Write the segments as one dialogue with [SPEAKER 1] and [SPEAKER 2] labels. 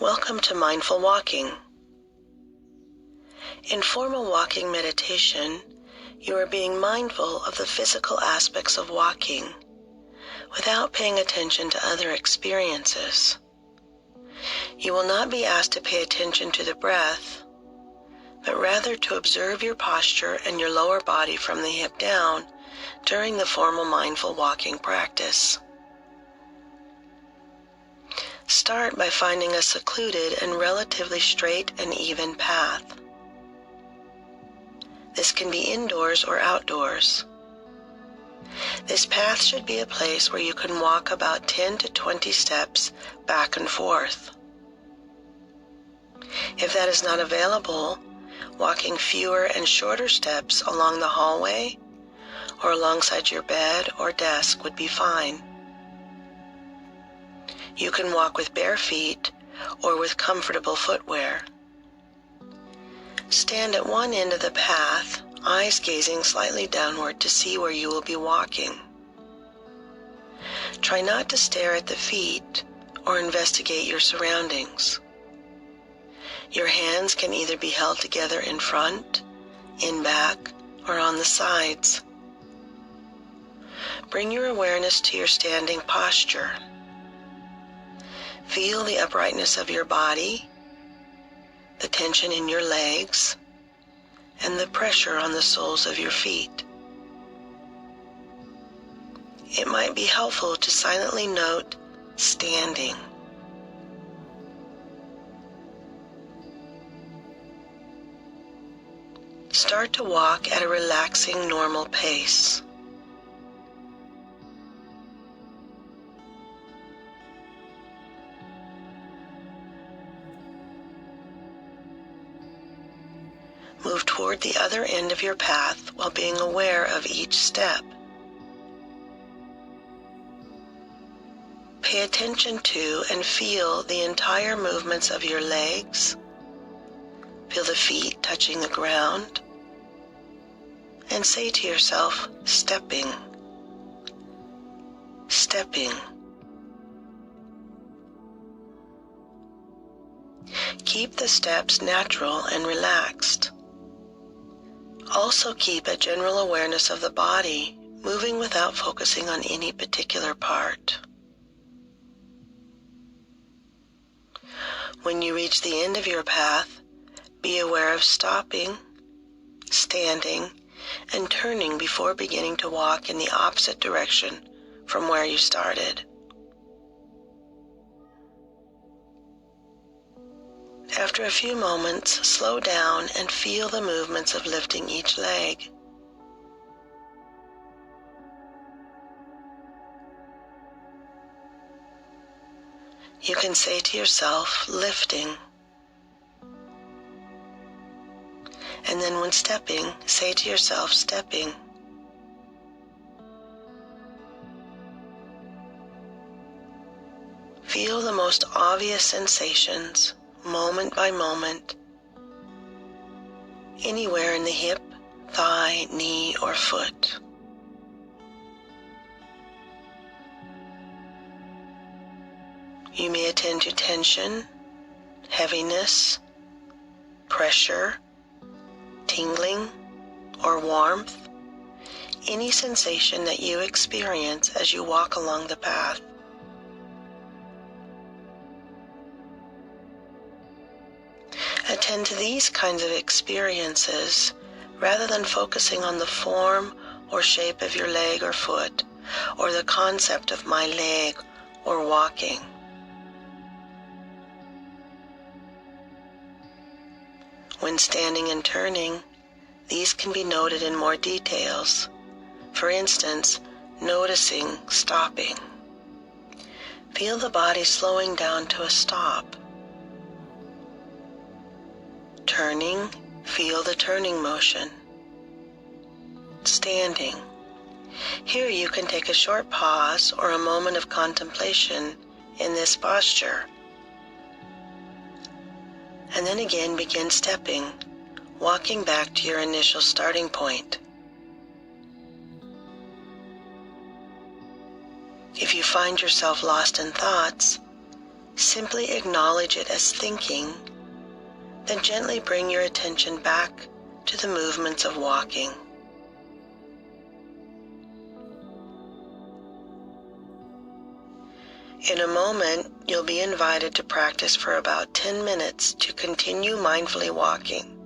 [SPEAKER 1] Welcome to Mindful Walking. In formal walking meditation, you are being mindful of the physical aspects of walking without paying attention to other experiences. You will not be asked to pay attention to the breath, but rather to observe your posture and your lower body from the hip down during the formal mindful walking practice. Start by finding a secluded and relatively straight and even path. This can be indoors or outdoors. This path should be a place where you can walk about 10 to 20 steps back and forth. If that is not available, walking fewer and shorter steps along the hallway or alongside your bed or desk would be fine. You can walk with bare feet or with comfortable footwear. Stand at one end of the path, eyes gazing slightly downward to see where you will be walking. Try not to stare at the feet or investigate your surroundings. Your hands can either be held together in front, in back, or on the sides. Bring your awareness to your standing posture. Feel the uprightness of your body, the tension in your legs, and the pressure on the soles of your feet. It might be helpful to silently note standing. Start to walk at a relaxing, normal pace. Move toward the other end of your path while being aware of each step. Pay attention to and feel the entire movements of your legs. Feel the feet touching the ground. And say to yourself, stepping, stepping. Keep the steps natural and relaxed. Also keep a general awareness of the body, moving without focusing on any particular part. When you reach the end of your path, be aware of stopping, standing, and turning before beginning to walk in the opposite direction from where you started. After a few moments, slow down and feel the movements of lifting each leg. You can say to yourself, lifting. And then when stepping, say to yourself, stepping. Feel the most obvious sensations, moment by moment, anywhere in the hip, thigh, knee, or foot. You may attend to tension, heaviness, pressure, tingling, or warmth, any sensation that you experience as you walk along the path. Attend to these kinds of experiences rather than focusing on the form or shape of your leg or foot, or the concept of my leg or walking. When standing and turning, these can be noted in more details. For instance, noticing stopping. Feel the body slowing down to a stop. Turning, feel the turning motion. Standing. Here you can take a short pause or a moment of contemplation in this posture. And then again begin stepping, walking back to your initial starting point. If you find yourself lost in thoughts, simply acknowledge it as thinking, then gently bring your attention back to the movements of walking. In a moment, you'll be invited to practice for about 10 minutes to continue mindfully walking.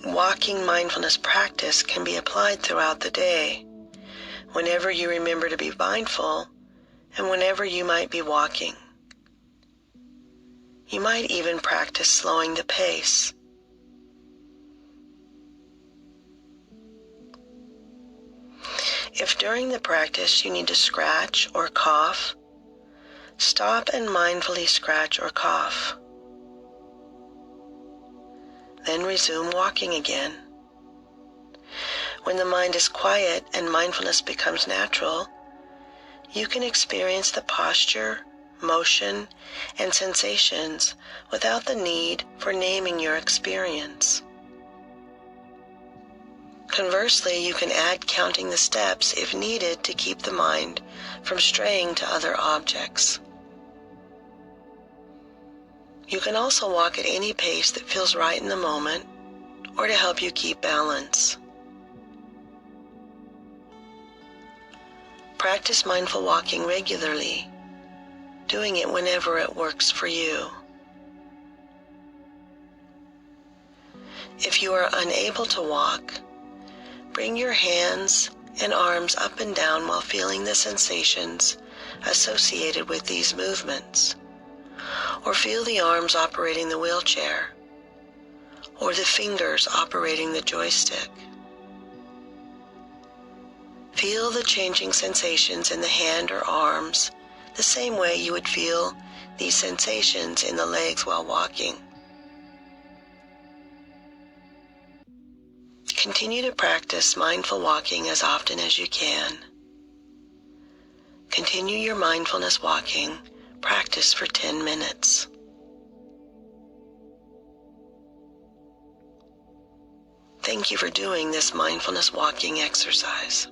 [SPEAKER 1] Walking mindfulness practice can be applied throughout the day, whenever you remember to be mindful and whenever you might be walking. You might even practice slowing the pace. If during the practice you need to scratch or cough, stop and mindfully scratch or cough. Then resume walking again. When the mind is quiet and mindfulness becomes natural, you can experience the posture, motion, and sensations without the need for naming your experience. Conversely, you can add counting the steps if needed to keep the mind from straying to other objects. You can also walk at any pace that feels right in the moment or to help you keep balance. Practice mindful walking regularly, doing it whenever it works for you. If you are unable to walk, bring your hands and arms up and down while feeling the sensations associated with these movements, or feel the arms operating the wheelchair, or the fingers operating the joystick. Feel the changing sensations in the hand or arms the same way you would feel these sensations in the legs while walking. Continue to practice mindful walking as often as you can. Continue your mindfulness walking practice for 10 minutes. Thank you for doing this mindfulness walking exercise.